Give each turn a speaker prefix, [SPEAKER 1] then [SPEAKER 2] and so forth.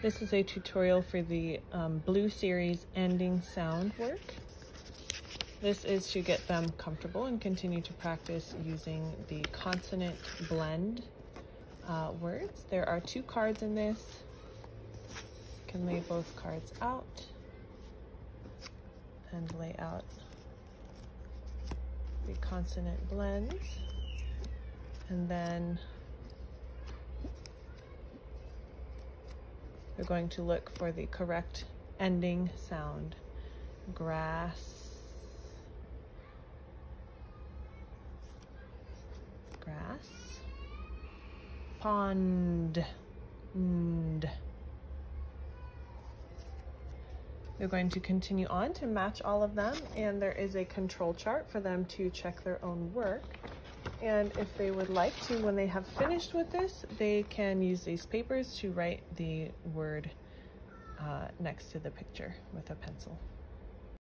[SPEAKER 1] This is a tutorial for the Blue Series ending sound work. This is to get them comfortable and continue to practice using the consonant blend words. There are 2 cards in this. You can lay both cards out and lay out the consonant blends, and then we're going to look for the correct ending sound. Grass, grass, pond, and. They're going to continue on to match all of them, and there is a control chart for them to check their own work. And if they would like to, when they have finished with this, they can use these papers to write the word next to the picture with a pencil.